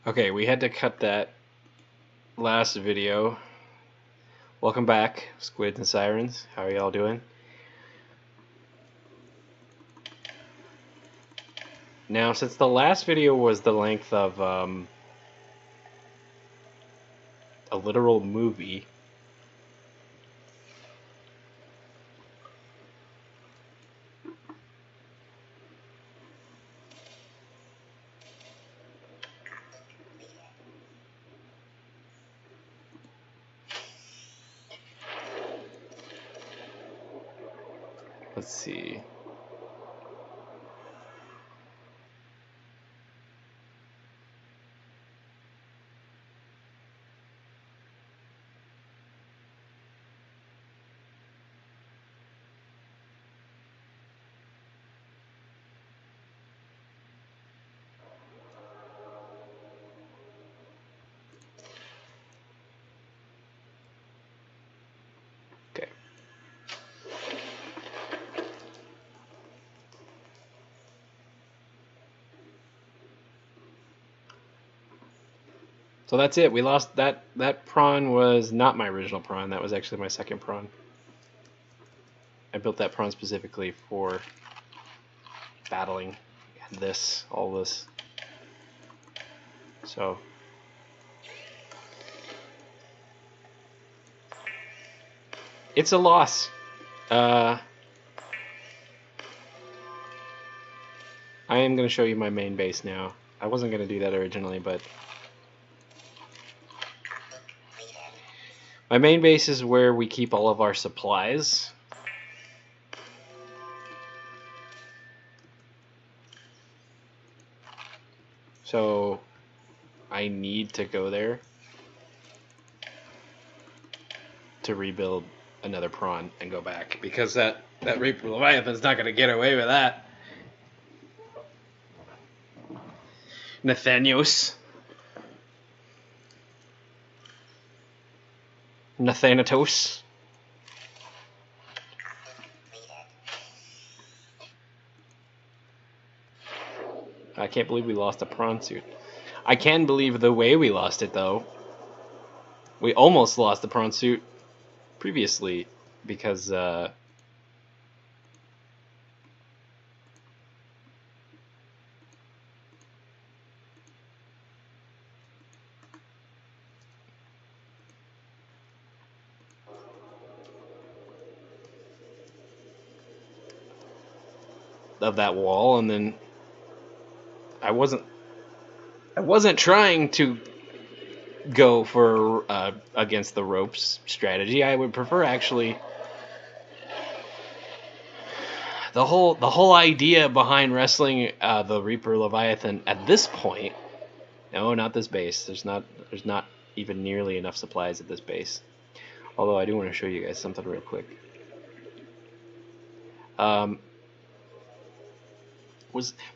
Okay, we had to cut that last video. Welcome back, Squids and Sirens. How are y'all doing? Now, since the last video was the length of a literal movie, let's see. Okay. So that's it. We lost that. That prawn was not my original prawn. That was actually my second prawn. I built that prawn specifically for battling and all this. So it's a loss. I am going to show you my main base now. I wasn't going to do that originally, but my main base is where we keep all of our supplies. So I need to go there to rebuild another prawn and go back, because that Reaper Leviathan's not going to get away with that. Nathanös. Nathanös. I can't believe we lost a prawn suit. I can believe the way we lost it, though. We almost lost the prawn suit previously because of that wall, and then I wasn't trying to go for against the ropes strategy. I would prefer actually the whole idea behind wrestling the Reaper Leviathan at this point. No, not this base. There's not even nearly enough supplies at this base. Although I do want to show you guys something real quick.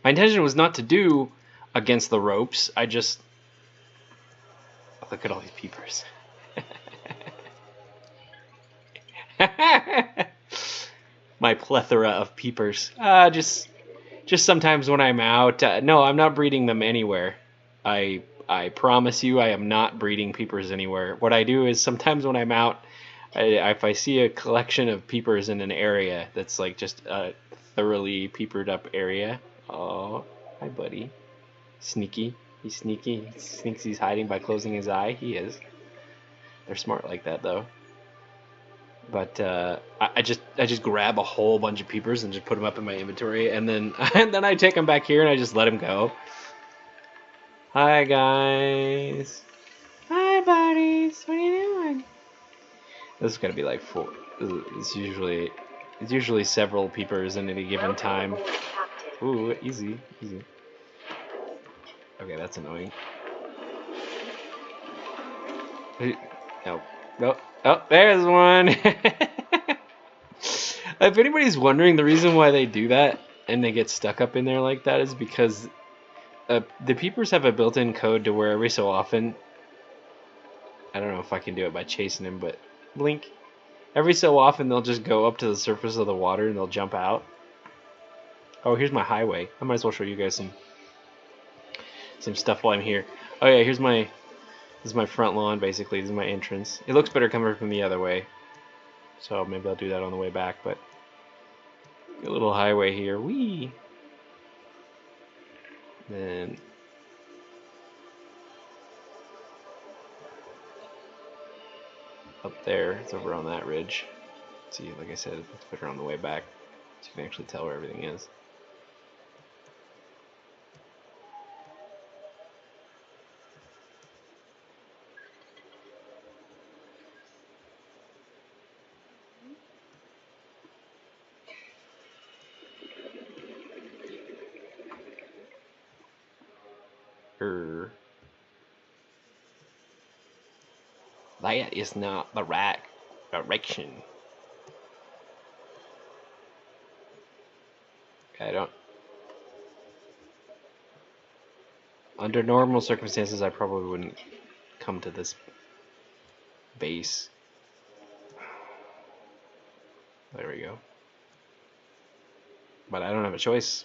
My intention was not to do against the ropes. I just look at all these peepers. My plethora of peepers. Just sometimes when I'm out. No, I'm not breeding them anywhere. I promise you, I am not breeding peepers anywhere. What I do is sometimes when I'm out, if I see a collection of peepers in an area that's like just a thoroughly peepered up area. Oh, hi buddy. Sneaky. He's sneaky. He thinks he's hiding by closing his eye. He is. They're smart like that though. But I just grab a whole bunch of peepers and just put them up in my inventory, and then I take them back here and I just let them go. Hi guys. Hi buddies. What are you doing? This is gonna be like 4. It's usually several peepers in any given time. Ooh, easy. Okay, that's annoying. No. Oh, there's one. If anybody's wondering, the reason why they do that and they get stuck up in there like that is because the peepers have a built-in code to where every so often, I don't know if I can do it by chasing him, but blink. Every so often they'll just go up to the surface of the water and they'll jump out. Oh, here's my highway. I might as well show you guys some stuff while I'm here. Oh yeah, this is my front lawn basically. This is my entrance. It looks better coming from the other way, so maybe I'll do that on the way back. But a little highway here, wee. Then up there, it's over on that ridge. See, like I said, it looks better on the way back, so you can actually tell where everything is. That is not the right direction. I don't. Under normal circumstances, I probably wouldn't come to this base. There we go. But I don't have a choice.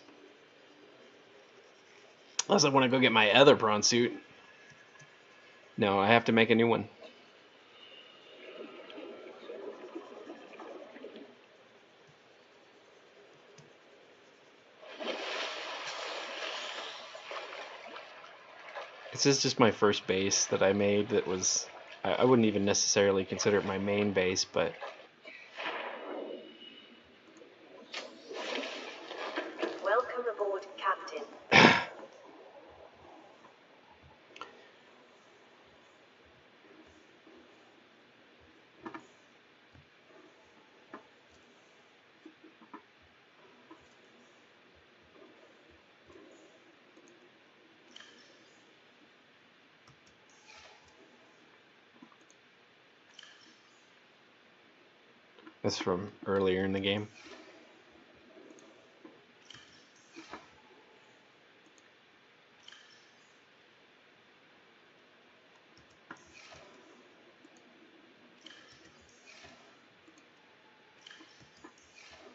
Unless I want to go get my other prawn suit. No, I have to make a new one. This is just my first base that I made that was... I wouldn't even necessarily consider it my main base, but... Welcome aboard, Captain. That's from earlier in the game.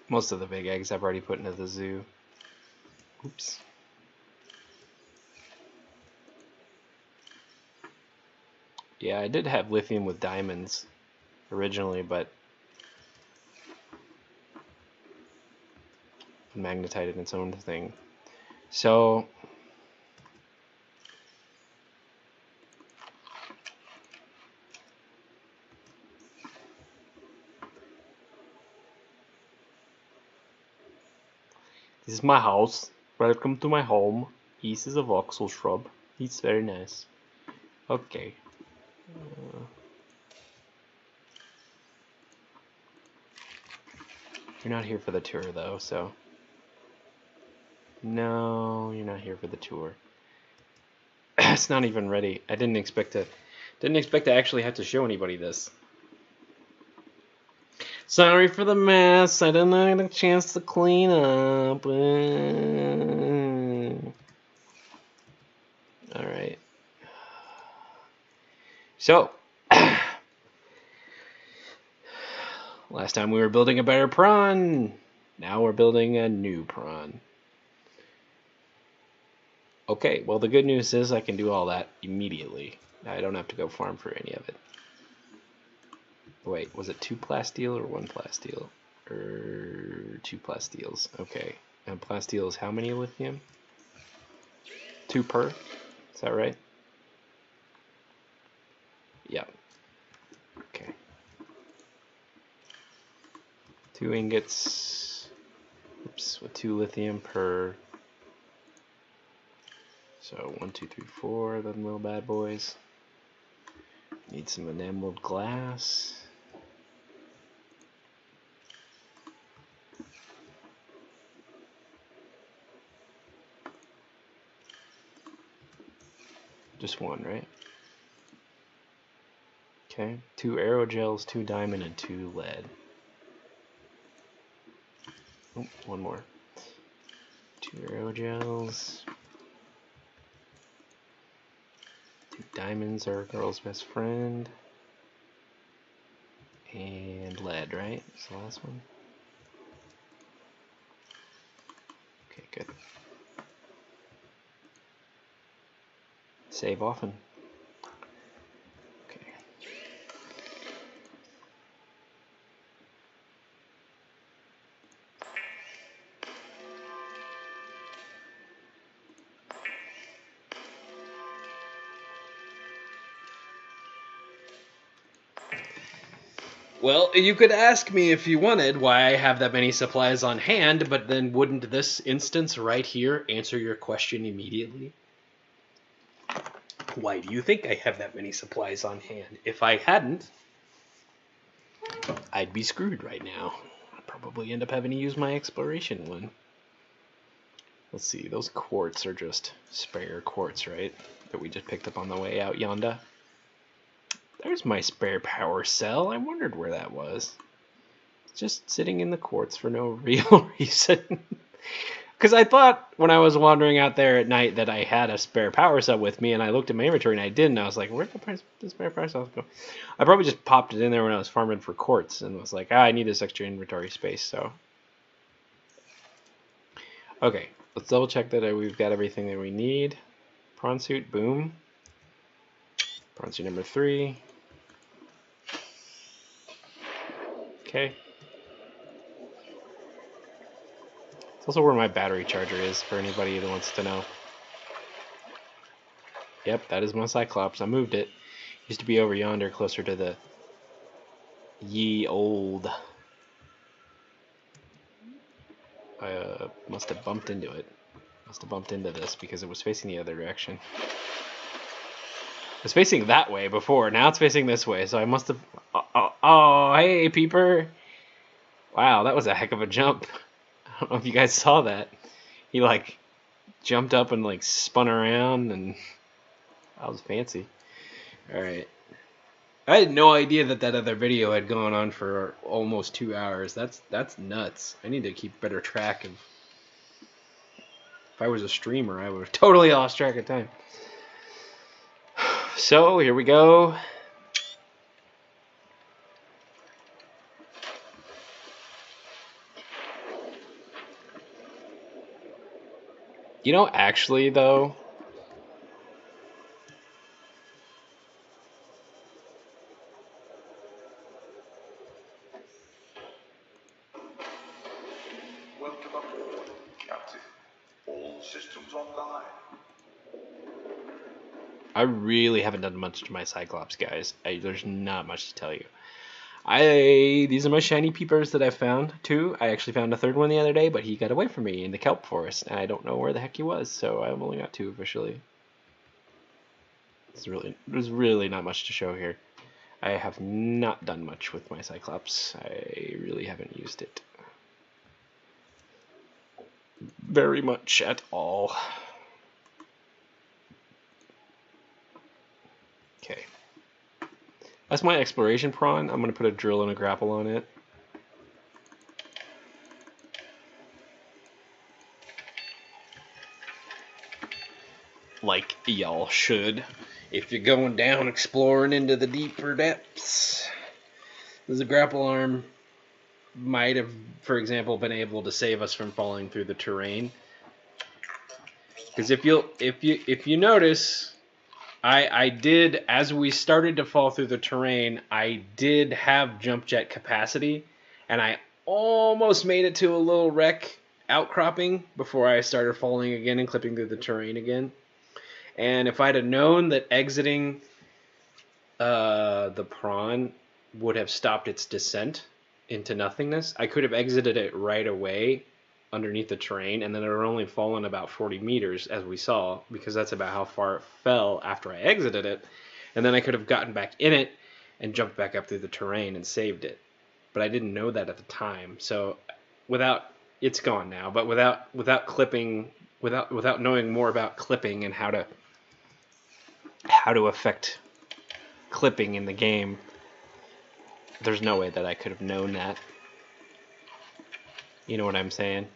Most of the big eggs I've already put into the zoo. Oops. Yeah, I did have lithium with diamonds originally, but magnetite in its own thing. So this is my house. Welcome to my home. This is a voxel shrub. It's very nice. Okay. You're not here for the tour though, so... No, you're not here for the tour. It's not even ready. I didn't expect to actually have to show anybody this. Sorry for the mess. I didn't have a chance to clean up. Alright. So, last time we were building a better prawn. Now we're building a new prawn. Okay, well the good news is I can do all that immediately. I don't have to go farm for any of it. Wait, was it 2 plasteel or 1 plasteel? 2 plasteels. Okay. And plasteel is how many lithium? 2 per? Is that right? Yeah. Okay. 2 ingots. Oops, with 2 lithium per. So 1, 2, 3, 4, them little bad boys. Need some enameled glass. Just 1, right? Okay. 2 aerogels, 2 diamond, and 2 lead. Oh, 1 more. 2 aerogels. 2 diamonds are a girl's best friend. And lead, right? That's the last one. Okay, good. Save often. Okay. Well, you could ask me if you wanted why I have that many supplies on hand, but then wouldn't this instance right here answer your question immediately? Why do you think I have that many supplies on hand? If I hadn't, I'd be screwed right now. I'd probably end up having to use my exploration one. Let's see, those quartz are just spare quartz, right? That we just picked up on the way out yonder. There's my spare power cell. I wondered where that was. It's just sitting in the quartz for no real reason. Because I thought when I was wandering out there at night that I had a spare power cell with me, and I looked at my inventory and I didn't. I was like, where'd the spare power cell go? I probably just popped it in there when I was farming for quartz and was like, I need this extra inventory space, so. Okay, let's double check that we've got everything that we need. Prawn suit, boom. Prawn suit number 3. Okay. It's also where my battery charger is for anybody that wants to know. Yep, that is my Cyclops. I moved it. Used to be over yonder, closer to the ye old. I must have bumped into it. Must have bumped into this because it was facing the other direction. It was facing that way before. Now it's facing this way, so I must have... Oh, hey, peeper. Wow, that was a heck of a jump. I don't know if you guys saw that. He, like, jumped up and, like, spun around, and that was fancy. Alright. I had no idea that that other video had gone on for almost 2 hours. That's nuts. I need to keep better track of... If I was a streamer, I would have totally lost track of time. So, here we go. You know, actually, though... Welcome aboard, Captain. All systems online. I really haven't done much to my Cyclops, guys. There's not much to tell you. These are my shiny peepers that I found, too. I actually found a third one the other day, but he got away from me in the kelp forest, and I don't know where the heck he was, so I've only got 2 officially. There's really not much to show here. I have not done much with my Cyclops. I really haven't used it very much at all. Okay. That's my exploration prawn. I'm going to put a drill and a grapple on it. Like y'all should if you're going down exploring into the deeper depths. The grapple arm might have, for example, been able to save us from falling through the terrain. Because if you notice, I did, as we started to fall through the terrain, I did have jump jet capacity, and I almost made it to a little wreck outcropping before I started falling again and clipping through the terrain again. And if I'd have known that exiting the prawn would have stopped its descent into nothingness, I could have exited it right away underneath the terrain, and then it would only fallen about 40 meters, as we saw, because that's about how far it fell after I exited it. And then I could have gotten back in it and jumped back up through the terrain and saved it. But I didn't know that at the time. So it's gone now, but without clipping, without knowing more about clipping and how to affect clipping in the game, there's no way that I could have known that. You know what I'm saying?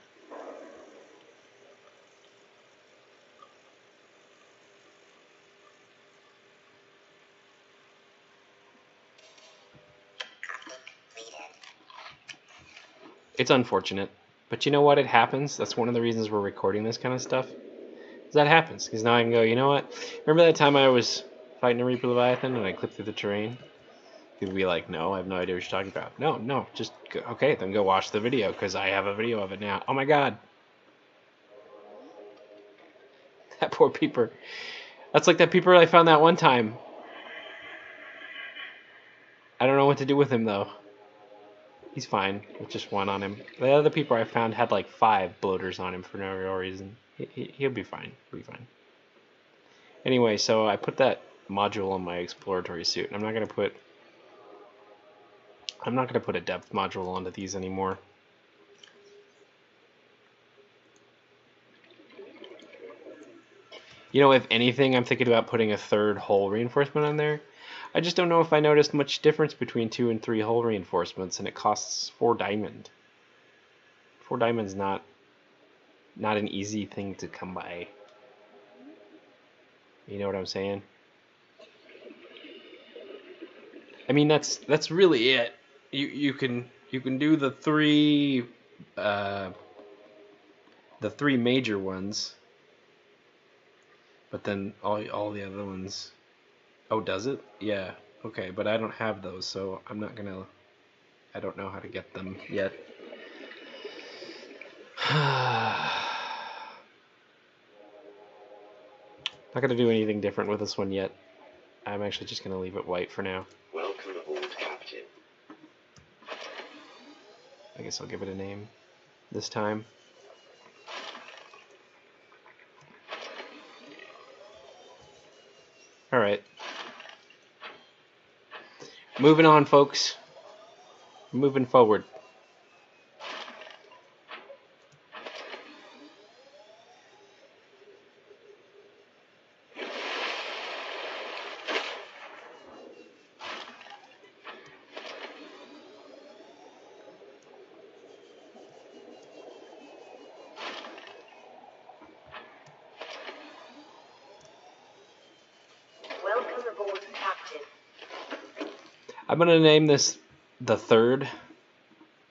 It's unfortunate, but you know what? It happens. That's one of the reasons we're recording this kind of stuff. that happens. Because now I can go, you know what? Remember that time I was fighting a Reaper Leviathan and I clipped through the terrain? You'd be like, no, I have no idea what you're talking about. No, just, go, okay, then go watch the video, because I have a video of it now. Oh my god. That poor peeper. That's like that peeper I found that one time. I don't know what to do with him, though. He's fine with just one on him. The other peeper I found had like 5 bloaters on him for no real reason. He'll be fine. He'll be fine. Anyway, so I put that module on my exploratory suit, and I'm not gonna put a depth module onto these anymore. You know, if anything, I'm thinking about putting a 3rd hull reinforcement on there. I just don't know if I noticed much difference between 2 and 3 hull reinforcements, and it costs 4 diamond. 4 diamond's not an easy thing to come by. You know what I'm saying? I mean, that's really it. You can do the 3 major ones, but then all the other ones. Oh, does it? Yeah. Okay, but I don't have those, so I'm not gonna. I don't know how to get them yet. Not gonna do anything different with this one yet. I'm actually just gonna leave it white for now. Welcome aboard, Captain. I guess I'll give it a name this time. Alright. Moving on, folks. Moving forward. Welcome aboard, Captain. I'm gonna name this the 3rd.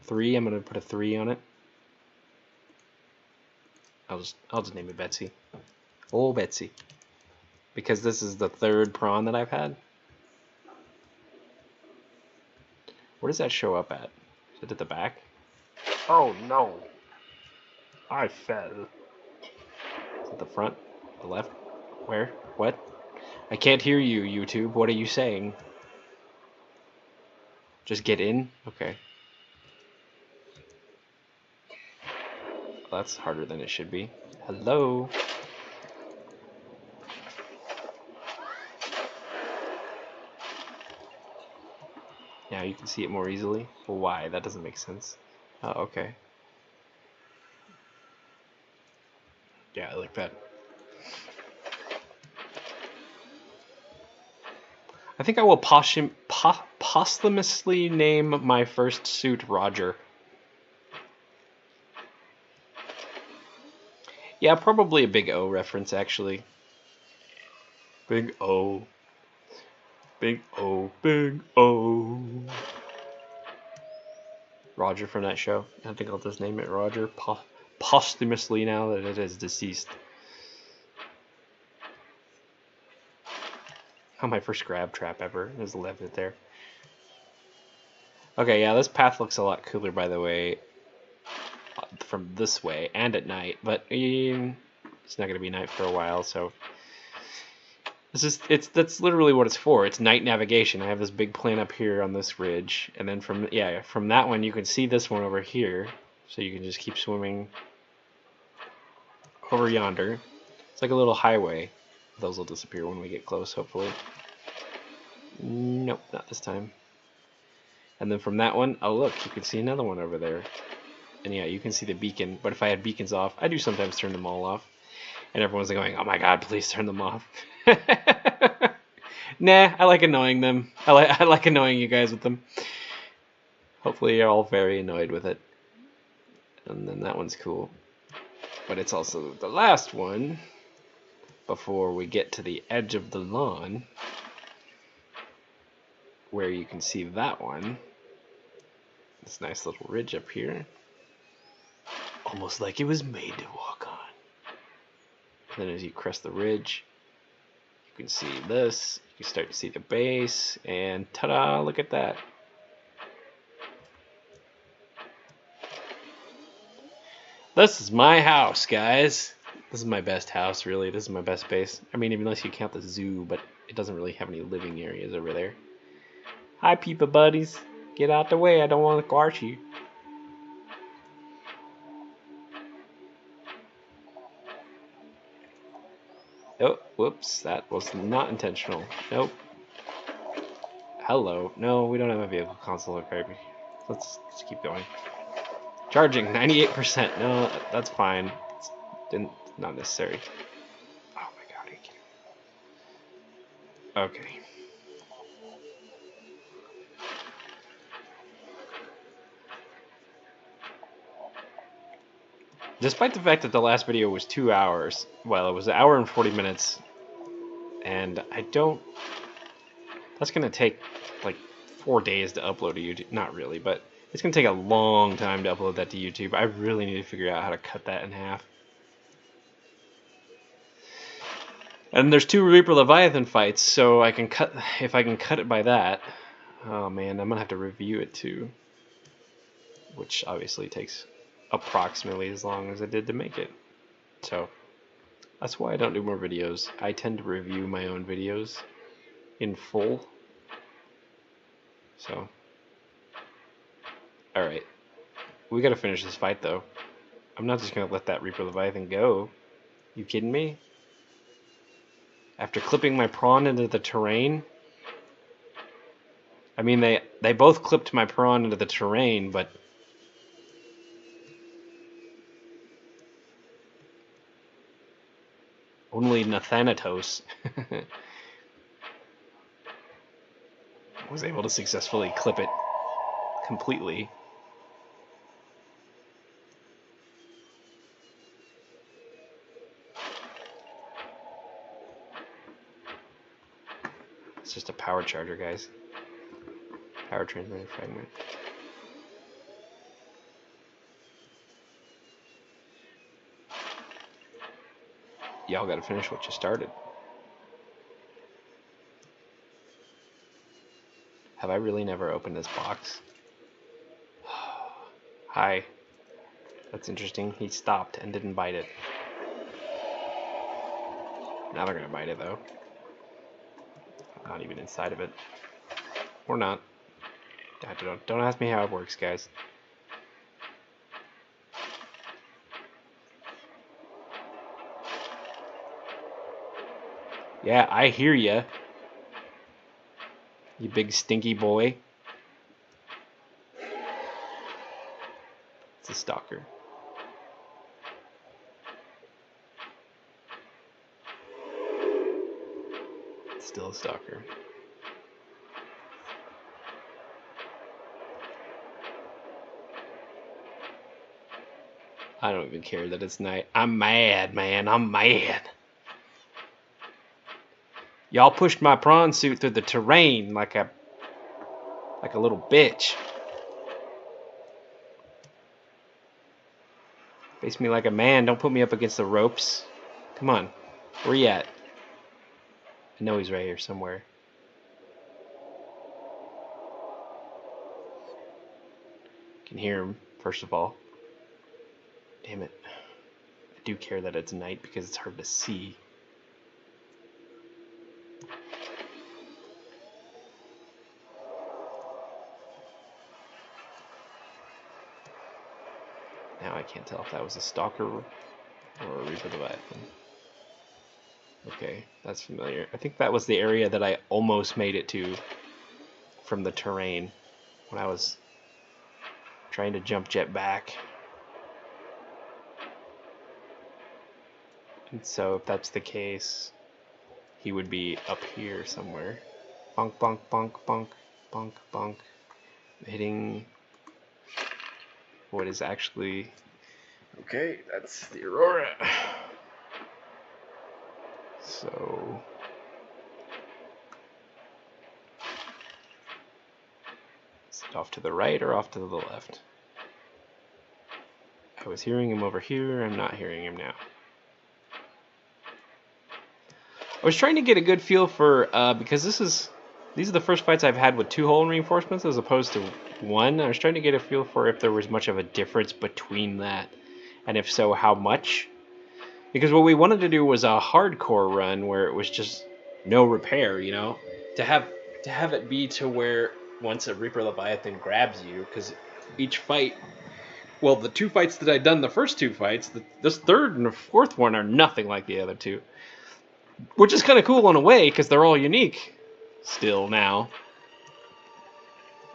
3. I'm gonna put a 3 on it. I'll just name it Betsy. Oh, Betsy. Because this is the 3rd prawn that I've had. Where does that show up at? Is it at the back? Oh no! I fell. Is it the front? The left? Where? What? I can't hear you, YouTube. What are you saying? Just get in? Okay. Well, that's harder than it should be. Hello? Now you can see it more easily. Well, why? That doesn't make sense. Oh, okay. Yeah, I like that. I think I will posthumously name my first suit Roger. Yeah, probably a Big O reference, actually. Big O. Big O. Big O. Roger from that show. I think I'll just name it Roger posthumously now that it is deceased. Oh, my first grab trap ever. Just left it there. Okay, yeah, this path looks a lot cooler, by the way, from this way and at night, but it's not going to be night for a while, so that's literally what it's for. It's night navigation. I have this big plan up here on this ridge, and then from that one you can see this one over here, so you can just keep swimming over yonder. It's like a little highway. Those will disappear when we get close, hopefully. Nope, not this time. And then from that one, oh look, you can see another one over there. And yeah, you can see the beacon, but if I had beacons off, I do sometimes turn them all off. And everyone's going, oh my god, please turn them off. Nah, I like annoying them. I like annoying you guys with them. Hopefully you're all very annoyed with it. And then that one's cool. But it's also the last one before we get to the edge of the lawn, where you can see that one. This nice little ridge up here. Almost like it was made to walk on. And then as you crest the ridge, you can see this. You start to see the base, and ta-da! Look at that. This is my house, guys. This is my best house, really. This is my best base. I mean, unless you count the zoo, but it doesn't really have any living areas over there. Hi, peepa buddies. Get out the way. I don't want to squash you. Oh, whoops. That was not intentional. Nope. Hello. No, we don't have a vehicle console. Okay. Let's keep going. Charging 98%. No, that's fine. It's not necessary. Oh my god, are you kidding? Okay. Despite the fact that the last video was 2 hours, well, it was an hour and 40 minutes, and I don't. That's gonna take like 4 days to upload to YouTube. Not really, but it's gonna take a long time to upload that to YouTube. I really need to figure out how to cut that in half. And there's 2 Reaper Leviathan fights, so I can cut. If I can cut it by that, oh man, I'm gonna have to review it too, which obviously takes approximately as long as I did to make it. So that's why I don't do more videos. I tend to review my own videos in full. So, alright. We gotta finish this fight though. I'm not just gonna let that Reaper Leviathan go. You kidding me? After clipping my prawn into the terrain? I mean, they both clipped my prawn into the terrain, but only Nathanös was able to successfully clip it completely. It's just a power charger, guys. Power transmitter fragment. Y'all gotta finish what you started. Have I really never opened this box? Hi. That's interesting. He stopped and didn't bite it. Now they're gonna bite it though. Not even inside of it. Or not. Don't ask me how it works, guys. Yeah, I hear ya. You big stinky boy. It's a stalker. It's still a stalker. I don't even care that it's night. I'm mad, man. I'm mad. Y'all pushed my prawn suit through the terrain like a little bitch. Face me like a man. Don't put me up against the ropes. Come on. Where you at? I know he's right here somewhere. Can hear him, first of all. Damn it. I do care that it's night because it's hard to see. Now I can't tell if that was a stalker or a Reaper Leviathan. Okay, that's familiar. I think that was the area that I almost made it to from the terrain when I was trying to jump jet back. And so if that's the case, he would be up here somewhere. Bonk, bonk, bonk, bonk, bonk, bonk. Hitting what is actually... Okay, that's the Aurora. So... is it off to the right or off to the left? I was hearing him over here, I'm not hearing him now. I was trying to get a good feel for because these are the first fights I've had with 2 hull reinforcements as opposed to 1. I was trying to get a feel for if there was much of a difference between that, and if so, how much. Because what we wanted to do was a hardcore run where it was just no repair, you know, to have it be to where once a Reaper Leviathan grabs you, because each fight, well, the 2 fights that I'd done, the first 2 fights, this third and the fourth one are nothing like the other 2, which is kind of cool in a way because they're all unique still now.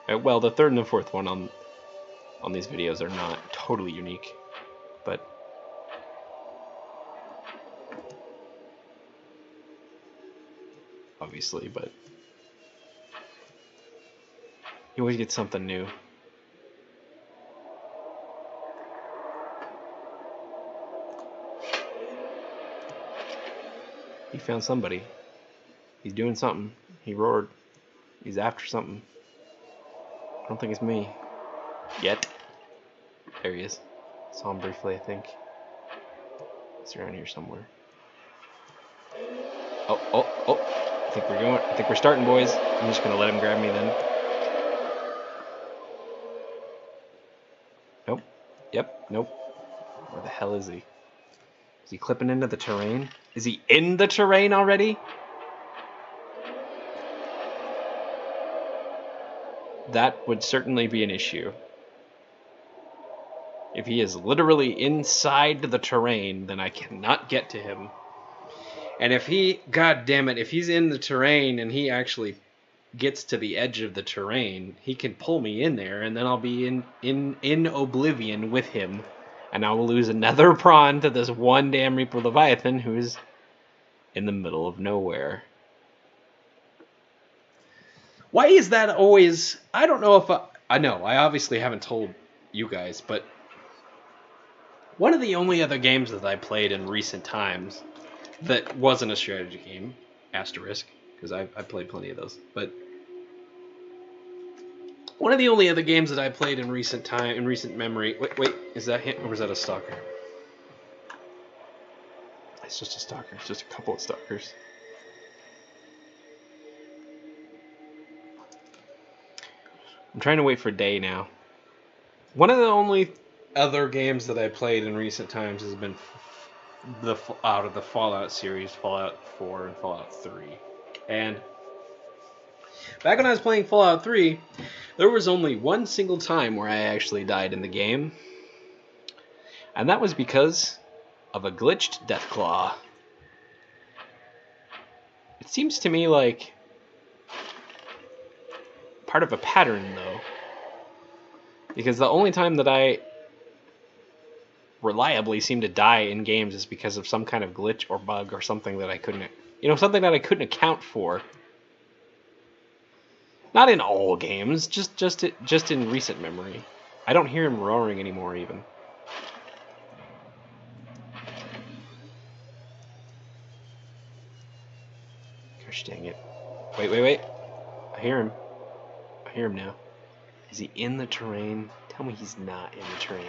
Well, the third and the fourth one on these videos are not totally unique, but obviously, but you always get something new. He found somebody. He's doing something. He roared. He's after something. I don't think it's me. Yet. There he is. Saw him briefly, I think. He's around here somewhere. Oh. I think we're starting, boys. I'm just gonna let him grab me then. Nope. Yep. Nope. Where the hell is he? Is he clipping into the terrain? Is he in the terrain already? That would certainly be an issue. If he is literally inside the terrain, then I cannot get to him. And if he, god damn it, if he's in the terrain and he actually gets to the edge of the terrain, he can pull me in there, and then I'll be in oblivion with him, and I will lose another prawn to this one damn Reaper Leviathan who's in the middle of nowhere. Why is that always... I don't know if I know, I obviously haven't told you guys, but one of the only other games that I played in recent times that wasn't a strategy game, asterisk, because I played plenty of those, but one of the only other games that I played in recent memory... Wait, is that him, or was that a stalker? It's just a stalker. It's just a couple of stalkers. I'm trying to wait for day now. One of the only other games that I played in recent times has been out of the Fallout series, Fallout 4 and Fallout 3. And back when I was playing Fallout 3, there was only one single time where I actually died in the game. And that was because of a glitched Deathclaw. It seems to me like part of a pattern, though. Because the only time that I reliably seem to die in games is because of some kind of glitch or bug or something that I couldn't, something that I couldn't account for. Not in all games, just in recent memory. I don't hear him roaring anymore, even. Gosh dang it. Wait. I hear him. I hear him now. Is he in the terrain? Tell me he's not in the terrain.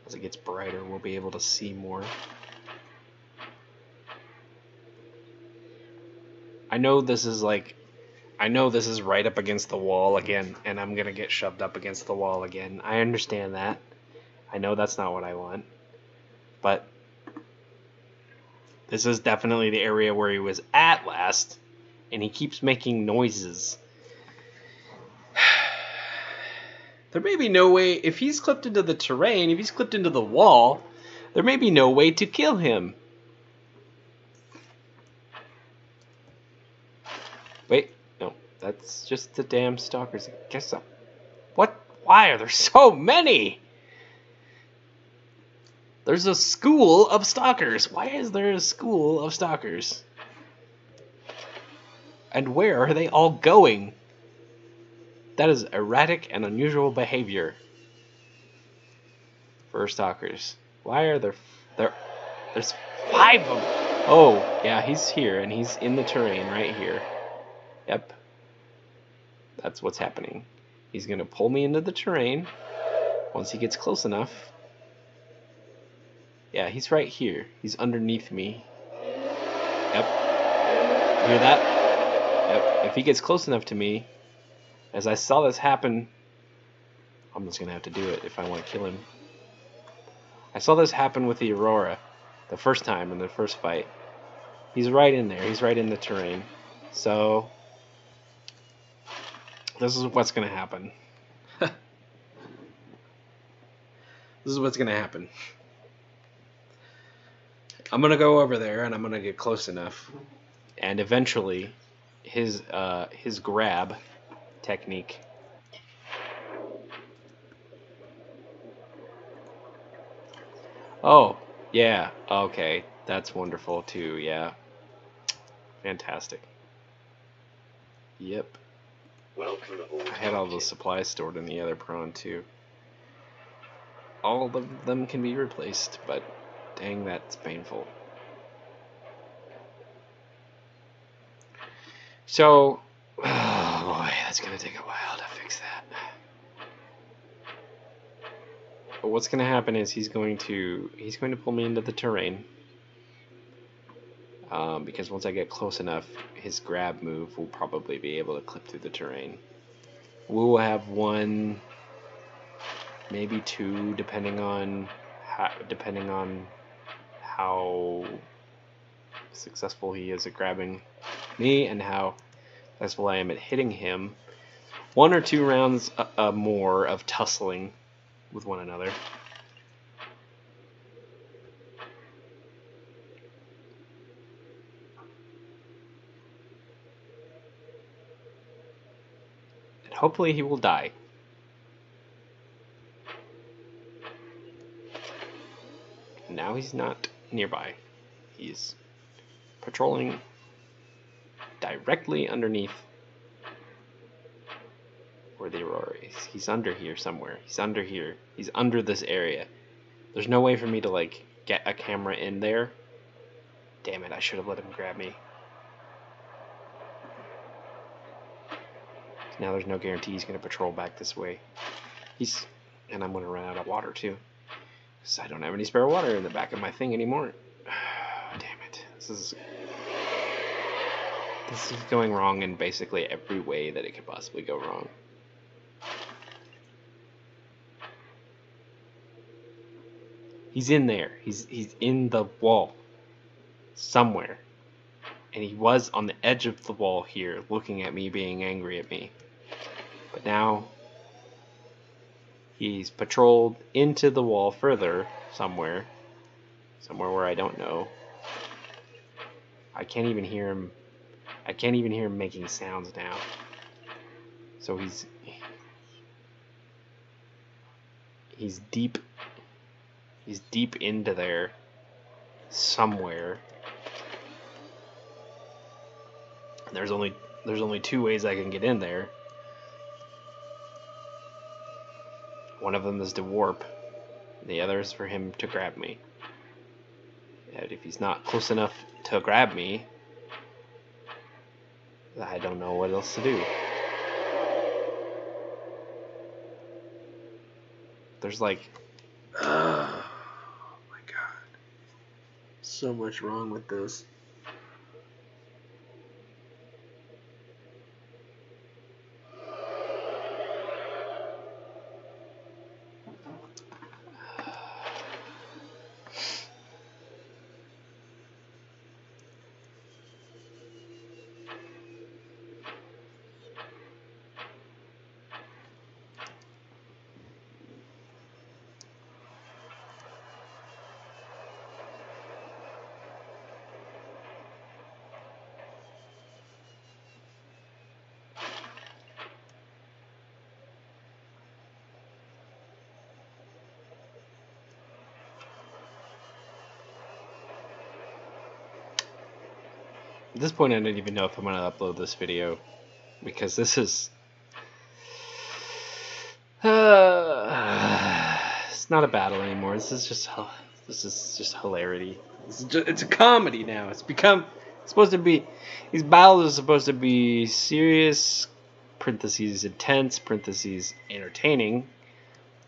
As it gets brighter, we'll be able to see more. I know this is right up against the wall again, and I'm gonna get shoved up against the wall again. I understand that. I know that's not what I want. But this is definitely the area where he was at last, and he keeps making noises. There may be no way, if he's clipped into the terrain, if he's clipped into the wall, there may be no way to kill him. Wait, no, that's just the damn stalkers. Guess so. What? Why are there so many? There's a school of stalkers. Why is there a school of stalkers? And where are they all going? That is erratic and unusual behavior for stalkers. Why are there's 5 of them? Oh, yeah, he's here, and he's in the terrain right here. Yep. That's what's happening. He's going to pull me into the terrain once he gets close enough. Yeah, he's right here. He's underneath me. Yep. Hear that? Yep. If he gets close enough to me, as I saw this happen, I'm just going to have to do it if I want to kill him. I saw this happen with the Aurora the first time in the first fight. He's right in there. He's right in the terrain. So, this is what's going to happen. This is what's going to happen. I'm going to go over there and I'm going to get close enough. And eventually, his grab technique. Oh, yeah. Okay. That's wonderful too. Yeah. Fantastic. Yep. Welcome aboard, I had all Captain. the supplies stored in the other prawn too. All of them can be replaced, but dang, that's painful. So, oh boy, that's gonna take a while to fix that. But what's gonna happen is he's going to pull me into the terrain. Because once I get close enough, his grab move will probably be able to clip through the terrain. We will have one, maybe two, depending on how successful he is at grabbing me and how successful I am at hitting him. 1 or 2 rounds more of tussling with one another. And hopefully he will die. Now he's not nearby. He's patrolling directly underneath where the Aurora is. He's under here somewhere. He's under here. He's under this area. There's no way for me to like get a camera in there. Damn it, I should have let him grab me. Now there's no guarantee he's going to patrol back this way. And I'm going to run out of water too. Because I don't have any spare water in the back of my thing anymore. Damn it. This is going wrong in basically every way that it could possibly go wrong. He's in there. He's in the wall somewhere. And he was on the edge of the wall here, looking at me, being angry at me. But now he's patrolled into the wall further somewhere where I don't know. I can't even hear him. I can't even hear him making sounds now. So he's deep. He's deep into there somewhere. And there's only 2 ways I can get in there. One of them is to warp. The other is for him to grab me. And if he's not close enough to grab me, I don't know what else to do. There's like, oh my god, so much wrong with this. At this point, I don't even know if I'm going to upload this video, because this is... it's not a battle anymore. This is just hilarity. It's a comedy now. It's become supposed to be, these battles are supposed to be serious, parentheses intense, parentheses entertaining.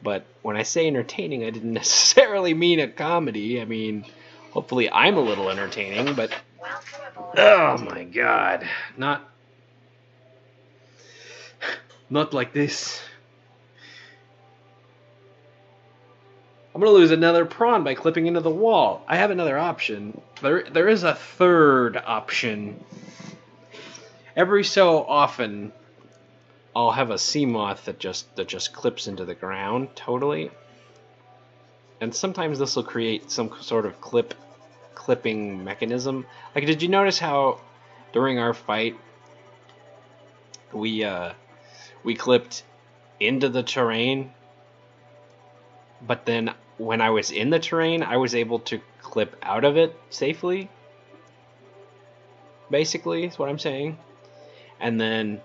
But when I say entertaining, I didn't necessarily mean a comedy. I mean, hopefully I'm a little entertaining, but oh my god, not like this. I'm gonna lose another prawn by clipping into the wall. I have another option. There is a third option. Every so often, I'll have a sea moth that just clips into the ground totally, and sometimes this will create some sort of clipping mechanism. Like, did you notice how during our fight we clipped into the terrain, but then when I was in the terrain, I was able to clip out of it safely? Basically, is what I'm saying. And then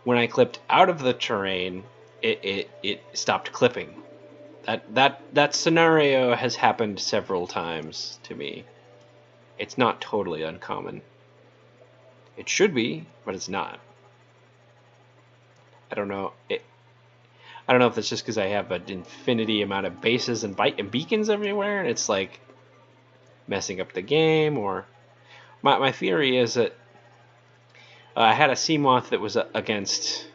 when I clipped out of the terrain, it stopped clipping. That scenario has happened several times to me. It's not totally uncommon. It should be, but it's not. I don't know. I don't know if it's just because I have an infinity amount of bases and beacons everywhere, and it's like messing up the game, or my theory is that I had a sea moth that was against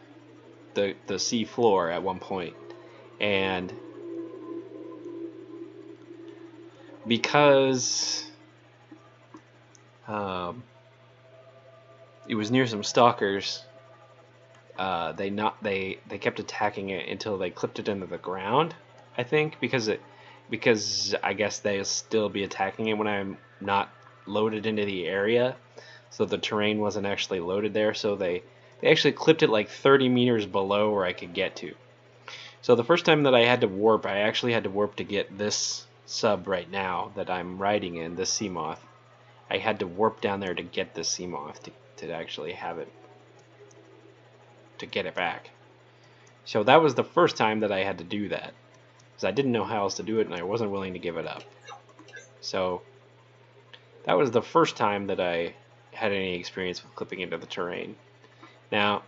the sea floor at one point, and because it was near some stalkers, they kept attacking it until they clipped it into the ground. I think because I guess they'll still be attacking it when I'm not loaded into the area, so the terrain wasn't actually loaded there. So they actually clipped it like 30 meters below where I could get to. So the first time that I had to warp, I actually had to warp to get this sub right now that I'm riding in, this sea moth. I had to warp down there to get this sea moth to actually have it, to get it back. So that was the first time that I had to do that, because I didn't know how else to do it and I wasn't willing to give it up. So that was the first time that I had any experience with clipping into the terrain. Now,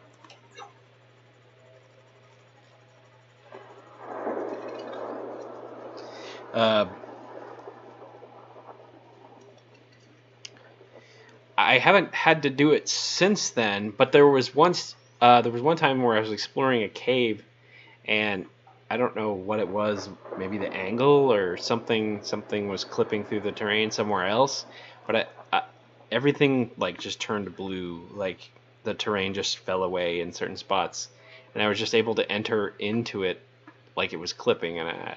I haven't had to do it since then, but there was one time where I was exploring a cave, and I don't know what it was, maybe the angle or something was clipping through the terrain somewhere else, but everything like just turned blue, like the terrain just fell away in certain spots, and I was just able to enter into it like it was clipping, and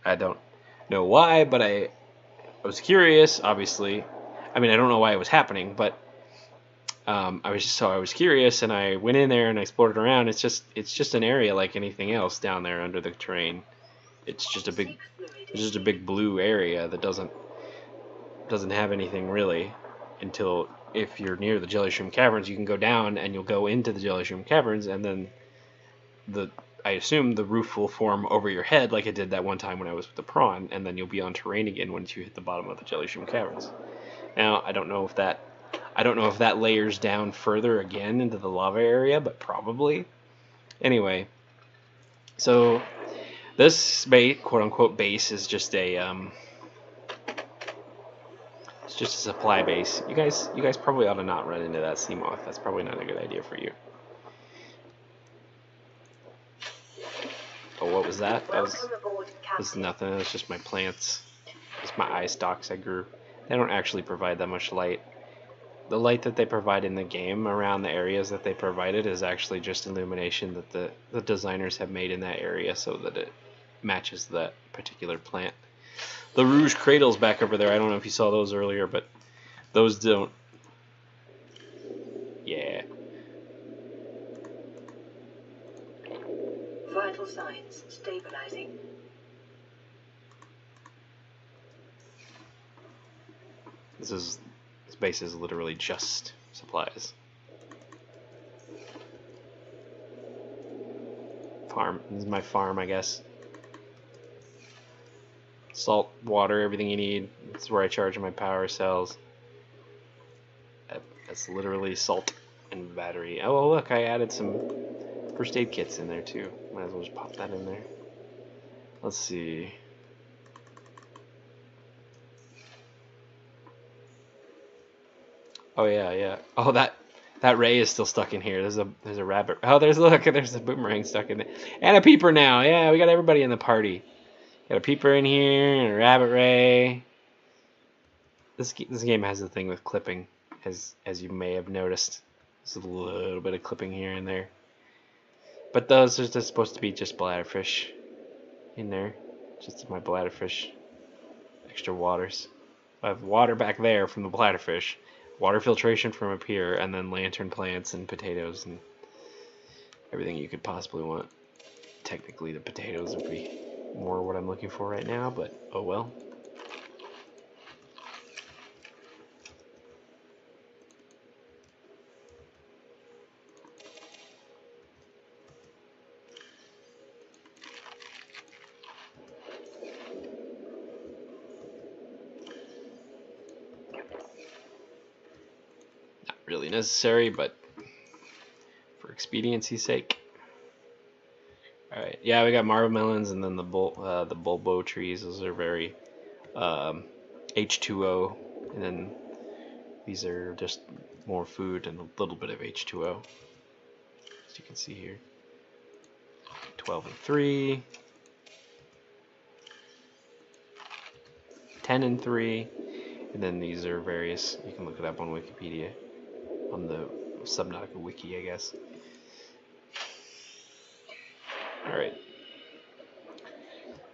I don't know why, but I was curious, obviously. I mean, I don't know why it was happening, but I was curious, and I went in there and I explored it around. It's just an area like anything else down there under the terrain. It's just a big blue area that doesn't have anything really, until if you're near the Jellyshroom Caverns, you can go down and you'll go into the Jellyshroom Caverns, and then I assume the roof will form over your head like it did that one time when I was with the prawn, and then you'll be on terrain again once you hit the bottom of the Jellyshroom Caverns. Now, I don't know if that layers down further again into the lava area, but probably. Anyway, so this quote-unquote base is just it's just a supply base. You guys probably ought to not run into that sea moth. That's probably not a good idea for you. Oh, what was that? That was nothing. It was just my plants. It's my eye stalks I grew. They don't actually provide that much light. The light that they provide in the game around the areas that they provided is actually just illumination that the designers have made in that area so that it matches that particular plant. The Rouge Cradles back over there, I don't know if you saw those earlier, but those don't. Yeah. Vital signs stabilizing. This base is literally just supplies. Farm. This is my farm, I guess. Salt, water, everything you need. This is where I charge my power cells. That's literally salt and battery. Oh, well, look, I added some first aid kits in there too. Might as well just pop that in there. Let's see. Oh yeah, yeah. Oh, that ray is still stuck in here. There's a rabbit. Oh, there's a boomerang stuck in there, and a peeper now. Yeah, we got everybody in the party. Got a peeper in here and a rabbit ray. This game has a thing with clipping, as you may have noticed. There's a little bit of clipping here and there, but those are just supposed to be just bladderfish in there. Just my bladderfish. Extra waters. I have water back there from the bladderfish. Water filtration from up here, and then lantern plants and potatoes and everything you could possibly want. Technically, the potatoes would be more what I'm looking for right now, but oh well. Not really necessary, but for expediency's sake. Alright, yeah, we got marble melons and then the bulbo trees. Those are very H2O, and then these are just more food and a little bit of H2O, as you can see here. 12 and 3, 10 and 3, and then these are various. You can look it up on Wikipedia, on the Subnautica wiki, I guess. Alright.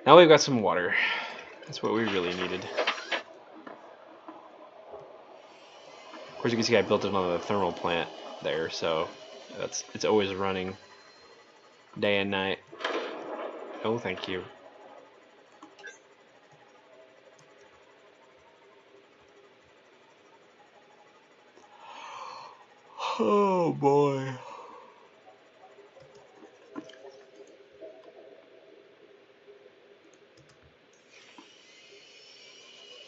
Now we've got some water. That's what we really needed. Of course, you can see I built it on the thermal plant there, so it's always running day and night. Oh, thank you. Oh boy.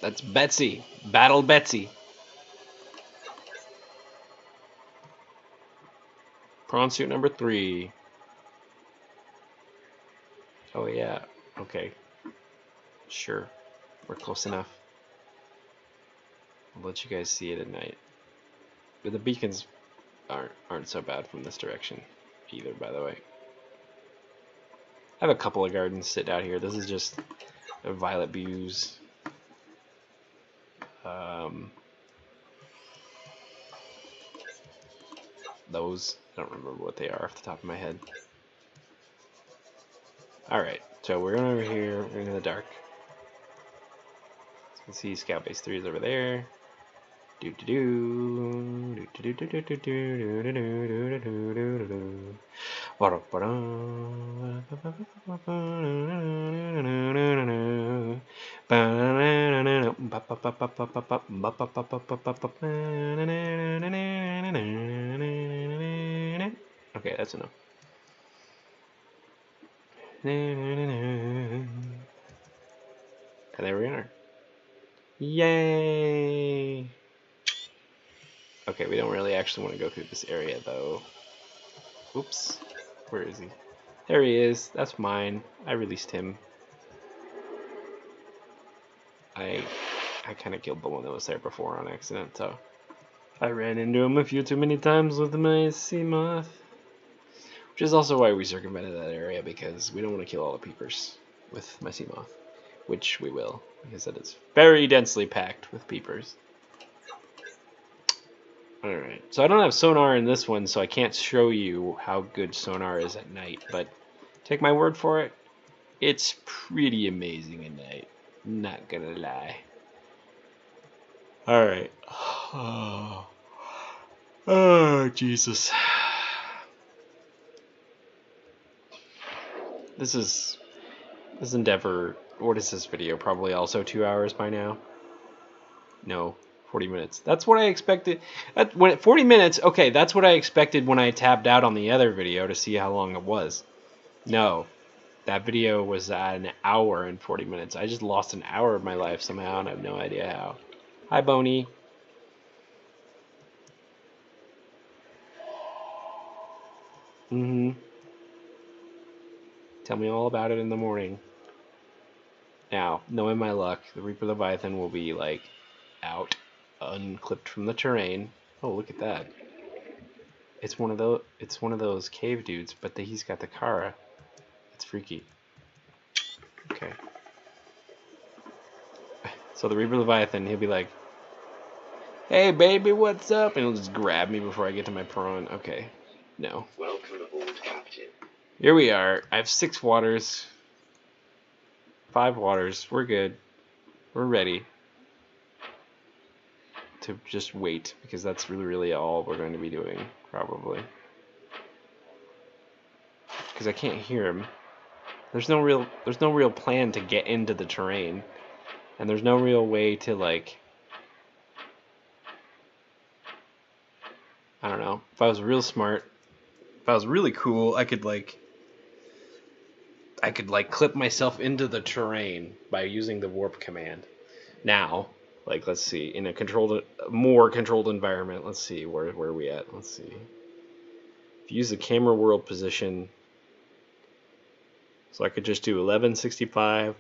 That's Betsy. Battle Betsy. Prawn suit number 3. Oh yeah. Okay. Sure. We're close enough. I'll let you guys see it at night. But the beacons aren't so bad from this direction either, by the way. I have a couple of gardens sitting out here. This is just a violet bews. Those, I don't remember what they are off the top of my head. Alright, so we're going over here, we're in the dark. So you can see Scout Base 3 is over there. Do do do do do do do do do do do do do do. Okay, that's enough. And there we are. Yay! Okay, we don't really actually want to go through this area though. Oops. Where is he? There he is. That's mine. I released him. I kind of killed the one that was there before on accident, so I ran into him a few too many times with my sea moth. Which is also why we circumvented that area, because we don't want to kill all the peepers with my sea moth. Which we will, because it is very densely packed with peepers. Alright, so I don't have sonar in this one, so I can't show you how good sonar is at night, but take my word for it, it's pretty amazing at night. Not gonna lie. Alright. Oh, Jesus. This endeavor, what is this video? Probably also 2 hours by now? No, 40 minutes. That's what I expected. 40 minutes, okay, that's what I expected when I tabbed out on the other video to see how long it was. No, that video was at an hour and 40 minutes. I just lost an hour of my life somehow, and I have no idea how. Hi, Boney. Mm-hmm. Tell me all about it in the morning. Now, knowing my luck, the Reaper Leviathan will be like out, unclipped from the terrain. Oh, look at that! It's one of those. It's one of those cave dudes, but he's got the Kara. It's freaky. Okay. So the Reaper Leviathan, he'll be like, "Hey, baby, what's up?" And he'll just grab me before I get to my prawn. Okay. No. Welcome aboard, Captain. Here we are. I have 6 waters. 5 waters. We're good. We're ready to just wait, because that's really all we're going to be doing, probably. Because I can't hear him. There's no real plan to get into the terrain, and there's no real way to, like, I don't know. If I was real smart, if I was really cool, I could clip myself into the terrain by using the warp command. Now, like, let's see, in a more controlled environment, let's see, where are we at? Let's see. If you use the camera world position, so I could just do 1165,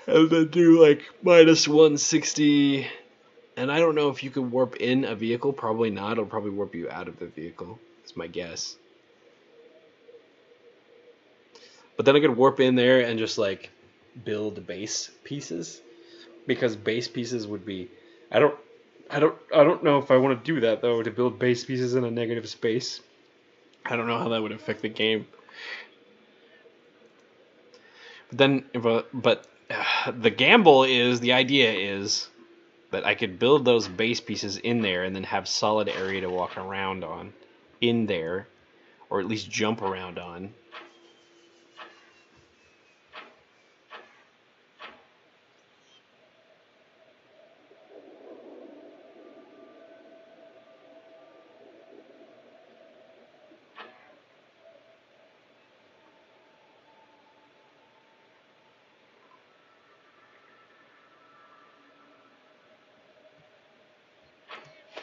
and then do like -160, and I don't know if you could warp in a vehicle. Probably not. It'll probably warp you out of the vehicle. That's my guess. But then I could warp in there and just like build base pieces, because base pieces would be, I don't know if I want to do that though, to build base pieces in a negative space. I don't know how that would affect the game. But then the gamble is, the idea is that I could build those base pieces in there and then have solid area to walk around on in there, or at least jump around on.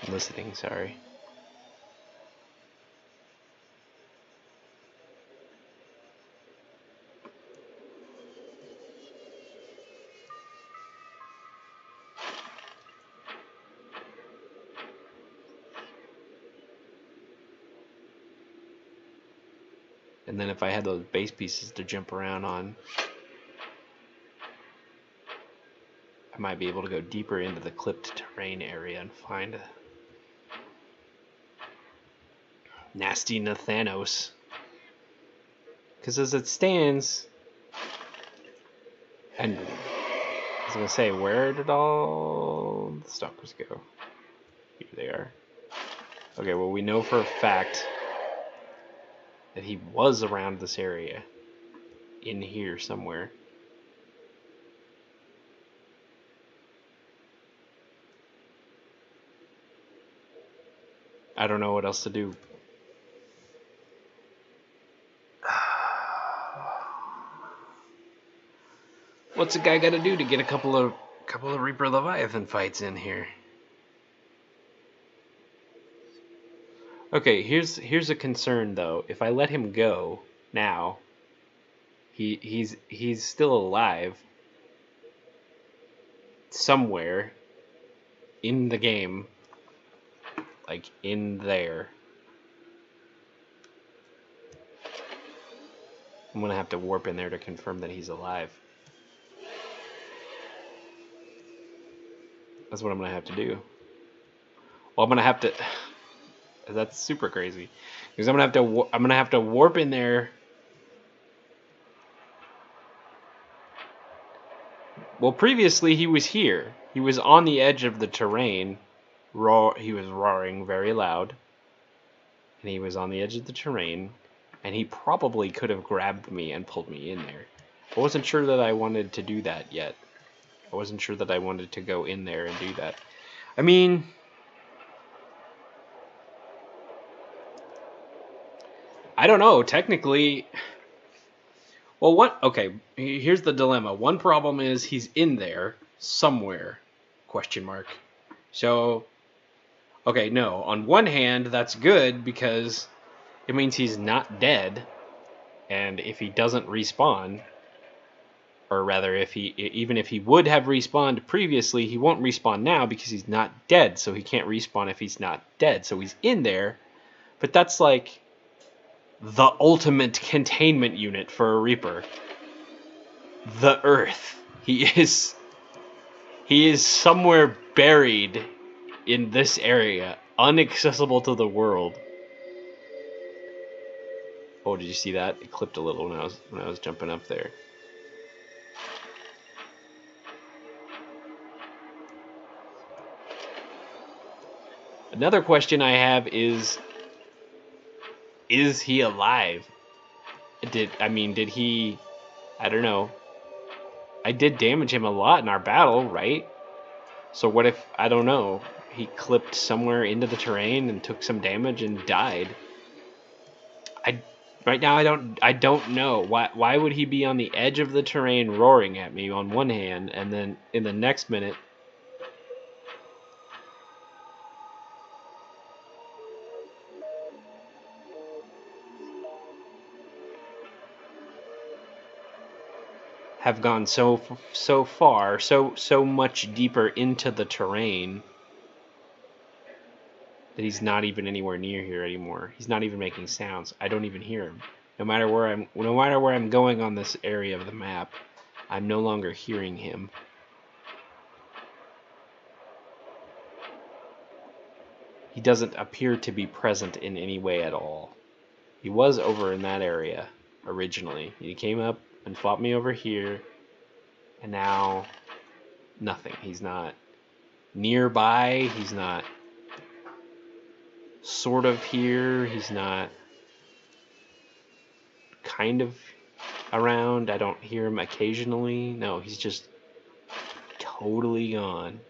Listening, sorry. And then if I had those base pieces to jump around on, I might be able to go deeper into the clipped terrain area and find a nasty Nathanös. Because as it stands, and I was going to say, where did all the stalkers go? Here they are. Okay, well, we know for a fact that he was around this area, in here somewhere. I don't know what else to do. What's a guy got to do to get a couple of Reaper Leviathan fights in here? Okay, here's a concern though. If I let him go now, he's still alive somewhere in the game, like in there. I'm gonna have to warp in there to confirm that he's alive. That's what I'm gonna have to do. Well, I'm gonna have to. That's super crazy, because I'm gonna have to warp in there. Well, previously he was here. He was on the edge of the terrain. He was roaring very loud, and he was on the edge of the terrain, and he probably could have grabbed me and pulled me in there. I wasn't sure that I wanted to do that yet. I wasn't sure that I wanted to go in there and do that. I mean, I don't know. Technically, well, okay, here's the dilemma. One problem is he's in there somewhere, question mark. So, okay, no. On one hand, that's good, because it means he's not dead. And if he doesn't respawn, or rather, even if he would have respawned previously, he won't respawn now because he's not dead. So he can't respawn if he's not dead. So he's in there, but that's like the ultimate containment unit for a Reaper. The Earth. He is somewhere buried in this area, inaccessible to the world. Oh, did you see that? It clipped a little when I was jumping up there. Another question I have is he alive? Did he, I don't know. I did damage him a lot in our battle, right? So what if, I don't know, he clipped somewhere into the terrain and took some damage and died? Right now I don't know. Why would he be on the edge of the terrain roaring at me on one hand, and then in the next minute have gone so far, so much deeper into the terrain that he's not even anywhere near here anymore. He's not even making sounds. I don't even hear him. No matter where I'm going on this area of the map, I'm no longer hearing him. He doesn't appear to be present in any way at all. He was over in that area originally. He came up and fought me over here, and now nothing. He's not nearby. He's not sort of here. He's not kind of around. I don't hear him occasionally. No, he's just totally gone.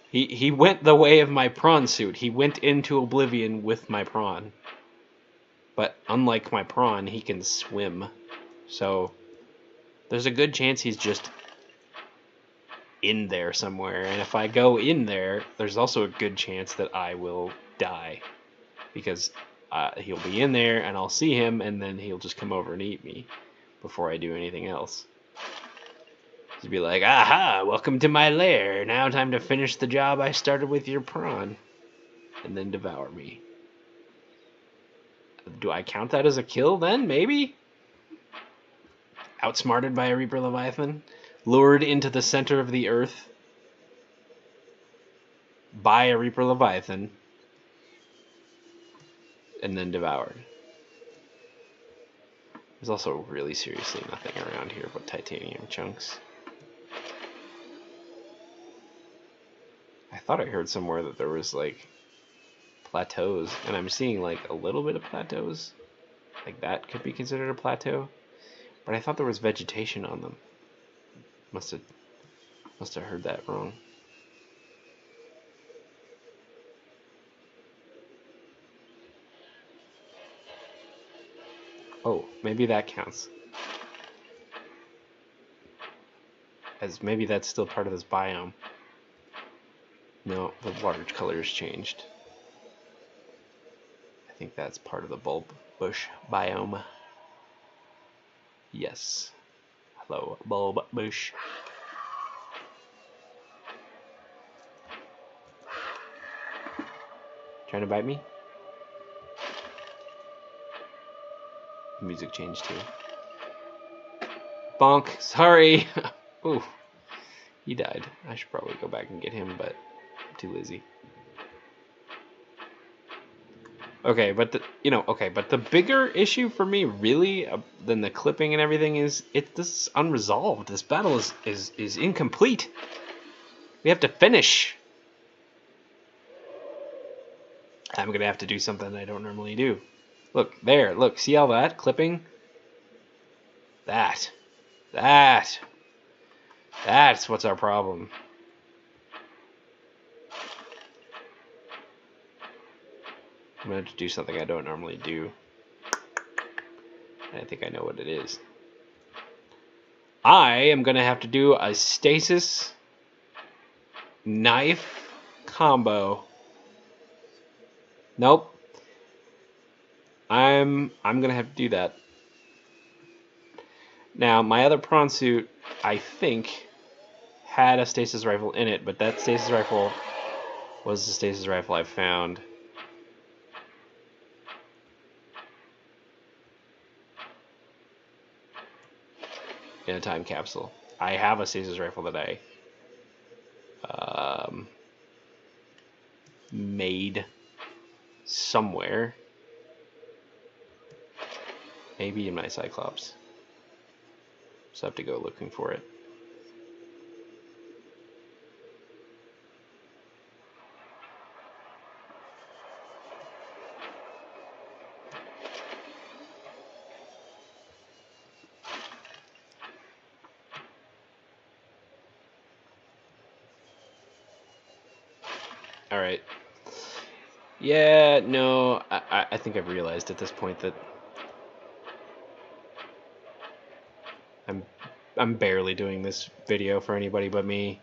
He went the way of my prawn suit. He went into oblivion with my prawn. But unlike my prawn, he can swim. So there's a good chance he's just in there somewhere. And if I go in there, there's also a good chance that I will die. Because he'll be in there and I'll see him and then he'll just come over and eat me before I do anything else. He'd be like, aha, welcome to my lair. Now time to finish the job I started with your prawn. And then devour me. Do I count that as a kill then? Maybe? Outsmarted by a Reaper Leviathan? Lured into the center of the earth by a Reaper Leviathan? And then devoured. There's also really seriously nothing around here but titanium chunks. I thought I heard somewhere that there was like plateaus, and I'm seeing like a little bit of plateaus. Like that could be considered a plateau, but I thought there was vegetation on them. Must have heard that wrong. Oh, maybe that counts. As maybe that's still part of this biome. No, the water color has changed. I think that's part of the bulb bush biome. Yes. Hello, bulb bush. Trying to bite me? The music changed too. Bonk. Sorry. Ooh. He died. I should probably go back and get him, but I'm too lazy. Okay, but the bigger issue for me, really, than the clipping and everything is this is unresolved. This battle is incomplete. We have to finish. I'm gonna have to do something I don't normally do. Look there. Look, see all that clipping? That's what's our problem. I'm going to have to do something I don't normally do. And I think I know what it is. I am going to have to do a stasis knife combo Nope. I'm gonna have to do that. Now, my other prawn suit, I think, had a stasis rifle in it, but that stasis rifle was the stasis rifle I found. In a time capsule. I have a stasis rifle that I made somewhere. Maybe in my Cyclops. So I have to go looking for it. Alright. Yeah, no, I think I've realized at this point that I'm barely doing this video for anybody but me.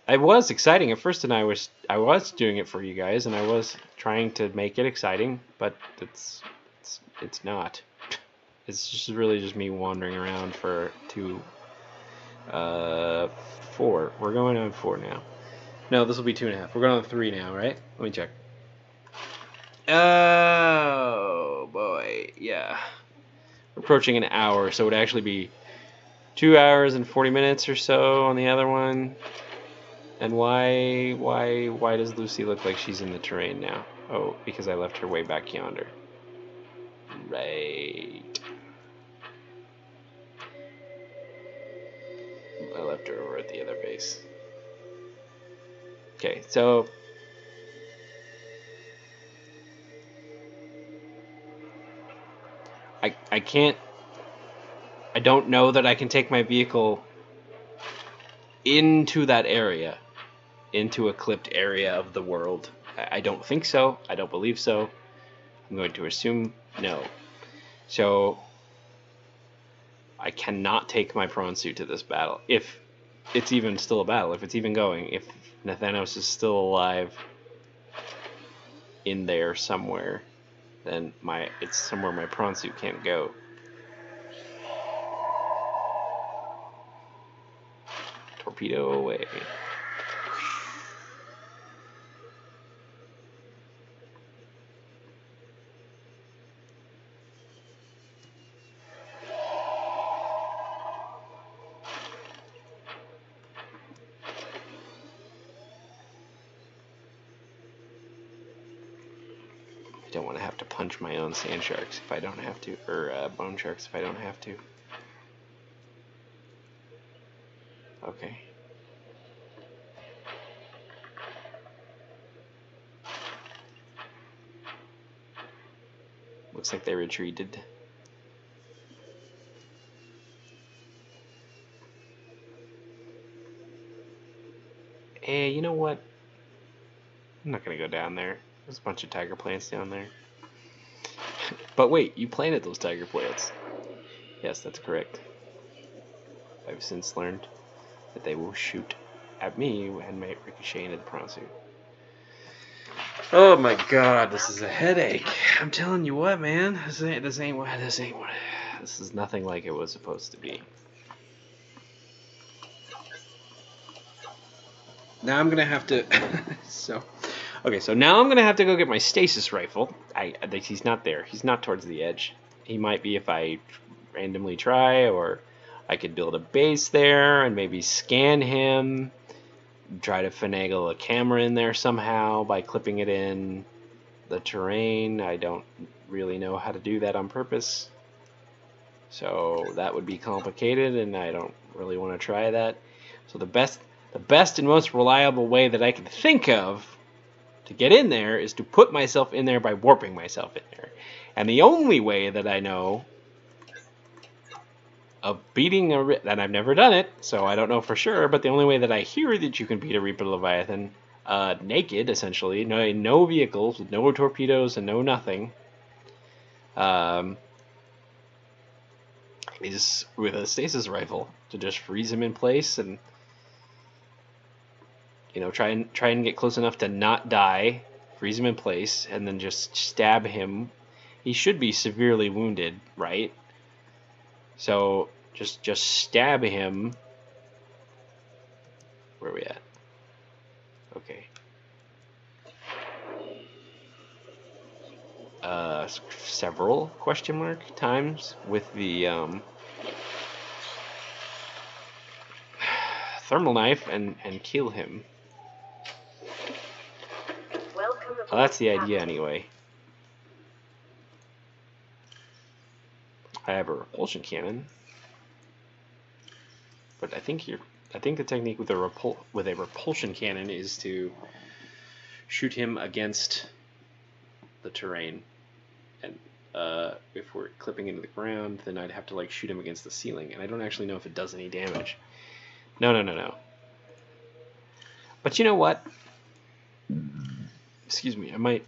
It was exciting at first, and I was doing it for you guys, and I was trying to make it exciting, but it's not. It's just really just me wandering around for 4. We're going on 4 now. No, this will be 2.5. We're going on 3 now, right? Let me check. Oh boy, yeah. We're approaching an hour, so it would actually be 2 hours and 40 minutes or so on the other one. And why does Lucy look like she's in the terrain now? Oh, because I left her way back yonder. Right. I left her over at the other base. Okay, so I can't. I don't know that I can take my vehicle into that area, into a clipped area of the world. I don't think so. I don't believe so. I'm going to assume no. So I cannot take my prawn suit to this battle. If it's even still a battle, if it's even going, if Nathanös is still alive in there somewhere, then it's somewhere my prawn suit can't go. Torpedo away. I don't want to have to punch my own sand sharks if I don't have to, or bone sharks if I don't have to. Okay. Looks like they retreated. Hey, you know what? I'm not gonna go down there. There's a bunch of tiger plants down there. But wait, you planted those tiger plants. Yes, that's correct. I've since learned that they will shoot at me and might ricochet into the prawn suit. Oh my god, this is a headache. I'm telling you what, man. This is nothing like it was supposed to be. Now I'm gonna have to so now I'm gonna have to go get my stasis rifle. He's not there. He's not towards the edge. He might be if I randomly try, or I could build a base there and maybe scan him, try to finagle a camera in there somehow by clipping it in the terrain. I don't really know how to do that on purpose, so that would be complicated, and I don't really want to try that. So the best and most reliable way that I can think of to get in there is to put myself in there by warping myself in there. And the only way that I know of beating and I've never done it, so I don't know for sure, but the only way that I hear that you can beat a Reaper Leviathan naked, essentially, no vehicles, no torpedoes, and no nothing, is with a stasis rifle to just freeze him in place and, you know, try and get close enough to not die, freeze him in place, and then just stab him. He should be severely wounded, right? So just stab him. Where are we at? Okay. Several question mark times with the thermal knife and kill him. Welcome Well, that's the aboard, idea Captain. anyway. I have a repulsion cannon, but I think the technique with a repulsion cannon is to shoot him against the terrain, and if we're clipping into the ground, then I'd have to like shoot him against the ceiling, and I don't actually know if it does any damage. No. But you know what? Excuse me, I might.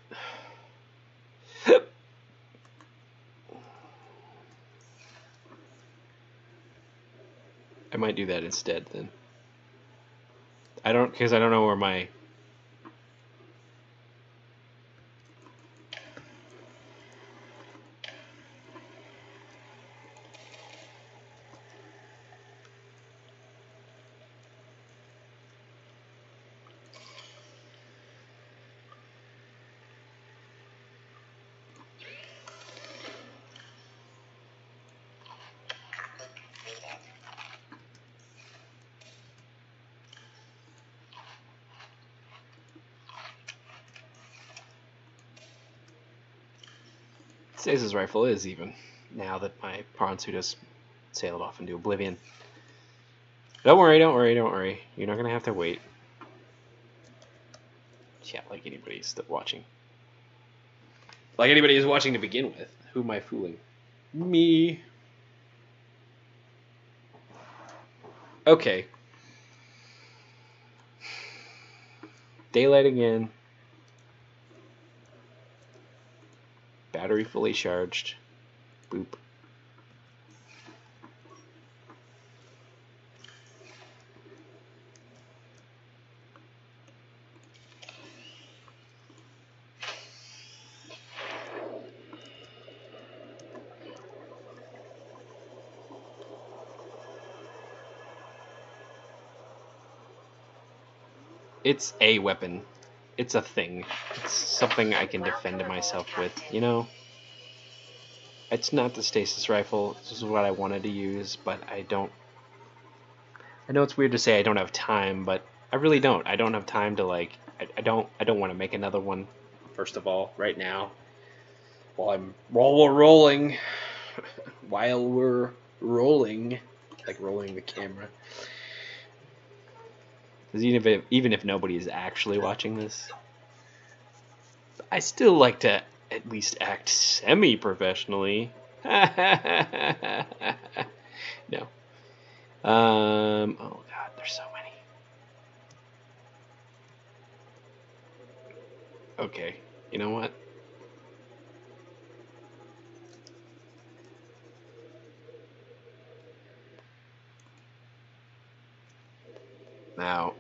I might do that instead then. Because I don't know where my. Stasis rifle is even, now that my prawn suit has sailed off into oblivion. Don't worry. You're not gonna have to wait. Yeah, like anybody's still watching. Like anybody who's watching to begin with. Who am I fooling? Me. Okay. Daylight again. Battery fully charged. Boop. It's a weapon. It's a thing. It's something I can defend myself with, you know? It's not the stasis rifle. This is what I wanted to use, but I don't. I know it's weird to say I don't have time, but I really don't. I don't have time to like. I don't want to make another one. First of all, right now, while we're rolling, like rolling the camera. Because even if nobody is actually watching this, I still like to at least act semi-professionally. No. Oh God, there's so many. Okay, you know what? Now.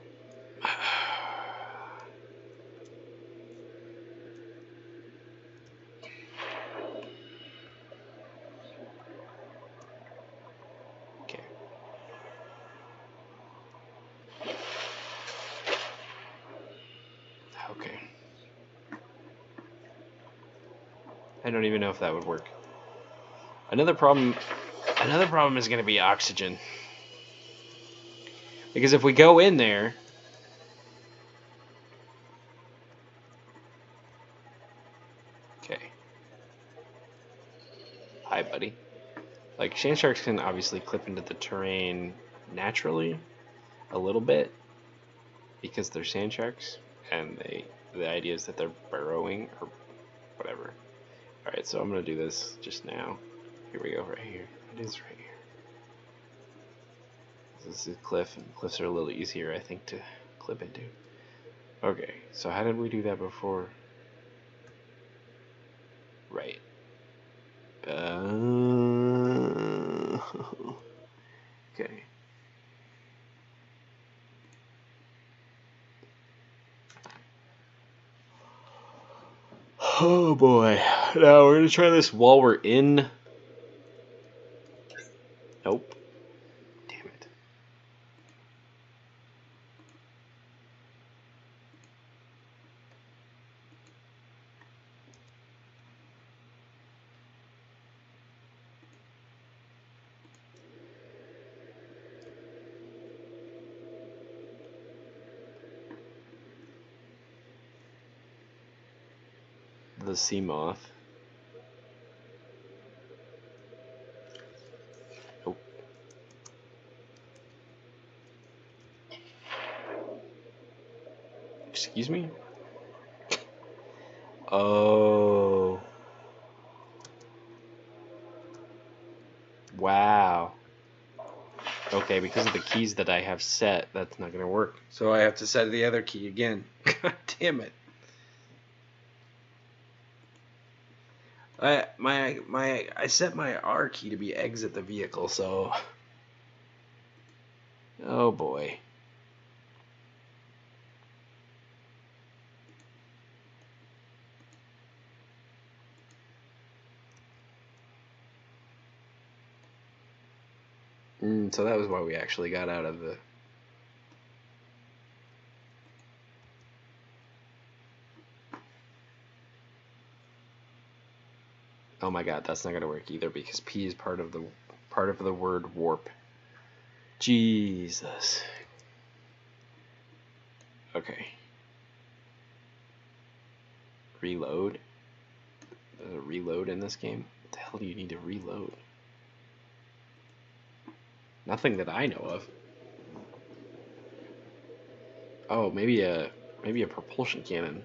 Okay. Okay. I don't even know if that would work. Another problem is going to be oxygen. Because if we go in there, okay. Hi, buddy. Like, sand sharks can obviously clip into the terrain naturally, a little bit, because they're sand sharks, and the idea is that they're burrowing or whatever. All right, so I'm gonna do this just now. Here we go, right here. It is right here. This is a cliff, and cliffs are a little easier, I think, to clip into. Okay, so how did we do that before? Right. Okay. Oh boy. Now we're gonna try this while we're in. Nope. Damn it. The sea moth. Oh. Excuse me? Oh. Wow. Okay, because of the keys that I have set, that's not gonna work. So I have to set the other key again. God damn it. I set my R key to be exit the vehicle, so oh boy. So that was why we actually got out of the. Oh my god, that's not gonna work either because P is part of the word warp. Jesus. Okay. Reload. There's a reload in this game. What the hell do you need to reload? Nothing that I know of. Oh, maybe a propulsion cannon.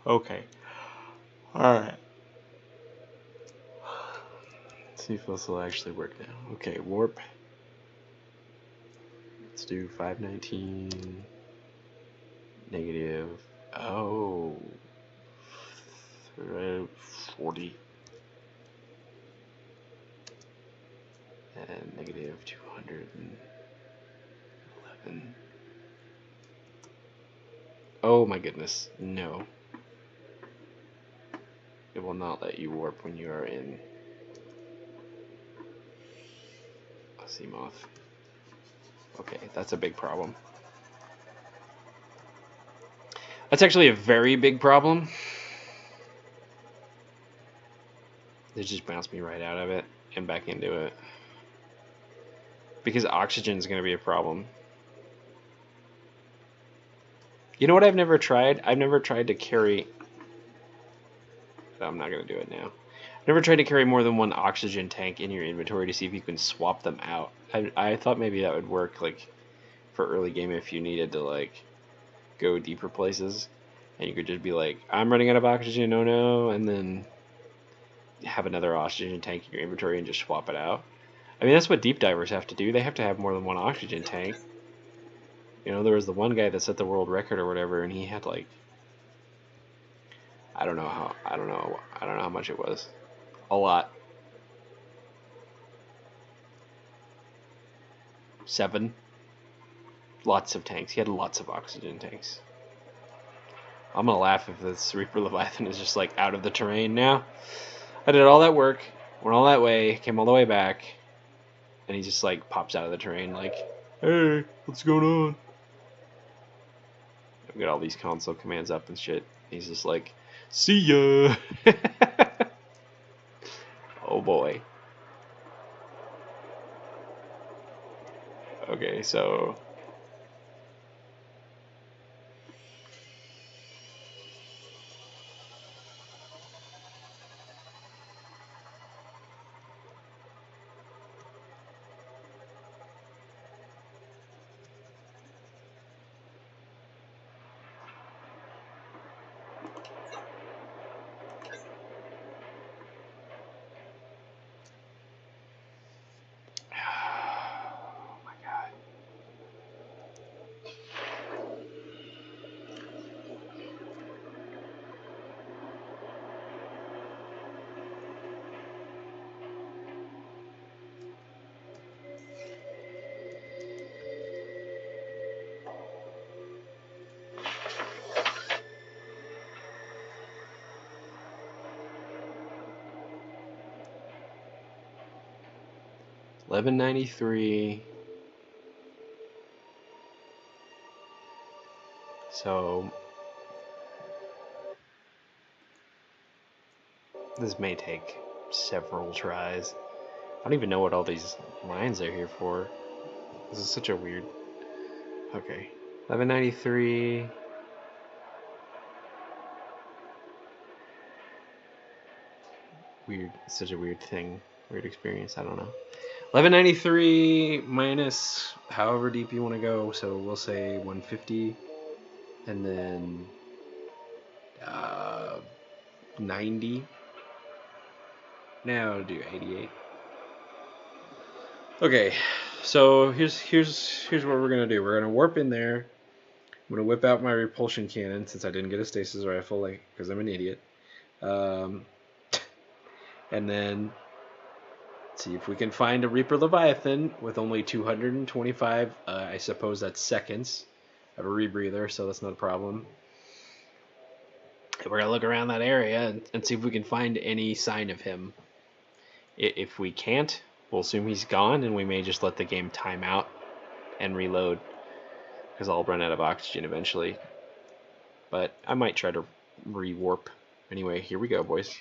Okay. Alright. Let's see if this will actually work now. Okay, warp. Let's do 519 negative. Oh. 40. And negative 211. Oh my goodness, no. It will not let you warp when you are in a sea moth. Okay, that's a big problem. That's actually a very big problem. It just bounced me right out of it and back into it. Because oxygen is going to be a problem. You know what I've never tried? I've never tried to carry... I'm not going to do it now. I've never tried to carry more than one oxygen tank in your inventory to see if you can swap them out. I thought maybe that would work like for early game if you needed to like go deeper places. And you could just be like, I'm running out of oxygen, oh no, and then have another oxygen tank in your inventory and just swap it out. I mean, that's what deep divers have to do. They have to have more than one oxygen tank. You know, there was the one guy that set the world record or whatever, and he had like, I don't know how much it was. A lot. 7. Lots of tanks. He had lots of oxygen tanks. I'm gonna laugh if this Reaper Leviathan is just like out of the terrain now. I did all that work, went all that way, came all the way back, and he just like pops out of the terrain like, hey, what's going on? I've got all these console commands up and shit. He's just like, see ya. Oh boy. Okay, so oh my god. 1193. So this may take several tries. I don't even know what all these lines are here for. This is such a weird. Okay. 1193. Weird. It's such a weird thing. Weird experience. I don't know. 1193 minus however deep you want to go. So we'll say 150. And then 90. Now do 88. Okay, so here's what we're gonna do. We're gonna warp in there. I'm gonna whip out my repulsion cannon since I didn't get a stasis rifle, like because I'm an idiot. And then see if we can find a Reaper Leviathan with only 225. I suppose that's seconds. I have a rebreather, so that's not a problem. And we're gonna look around that area and see if we can find any sign of him. If we can't, we'll assume he's gone, and we may just let the game time out and reload, because I'll run out of oxygen eventually. But I might try to re-warp. Anyway, here we go, boys.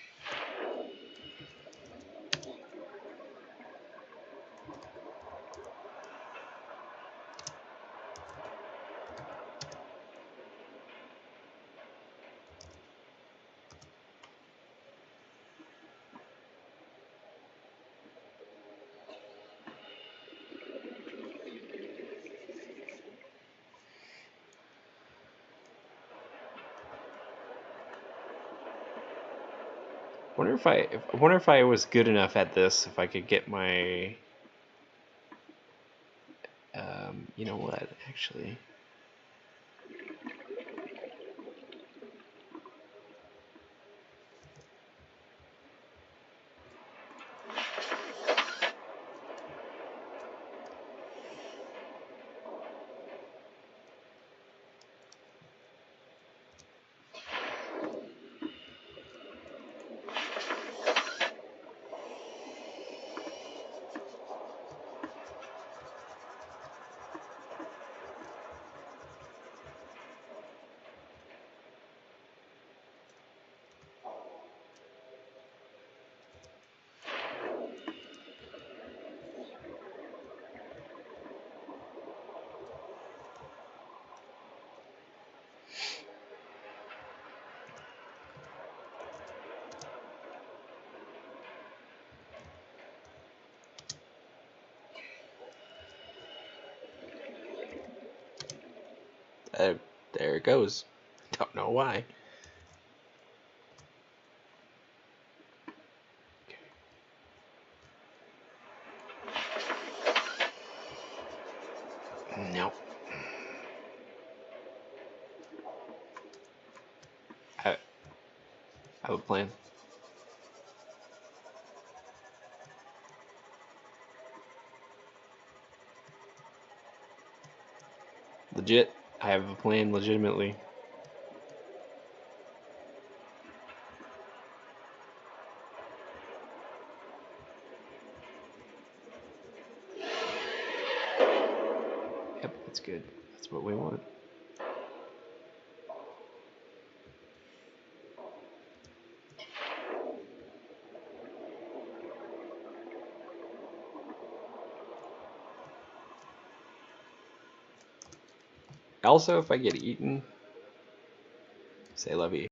I wonder if I was good enough at this, if I could get my you know what, actually. There it goes. Don't know why. Nope. I have a plan. Legit. I have a plan legitimately. Yep, that's good. That's what we want. Also, if I get eaten, say love you.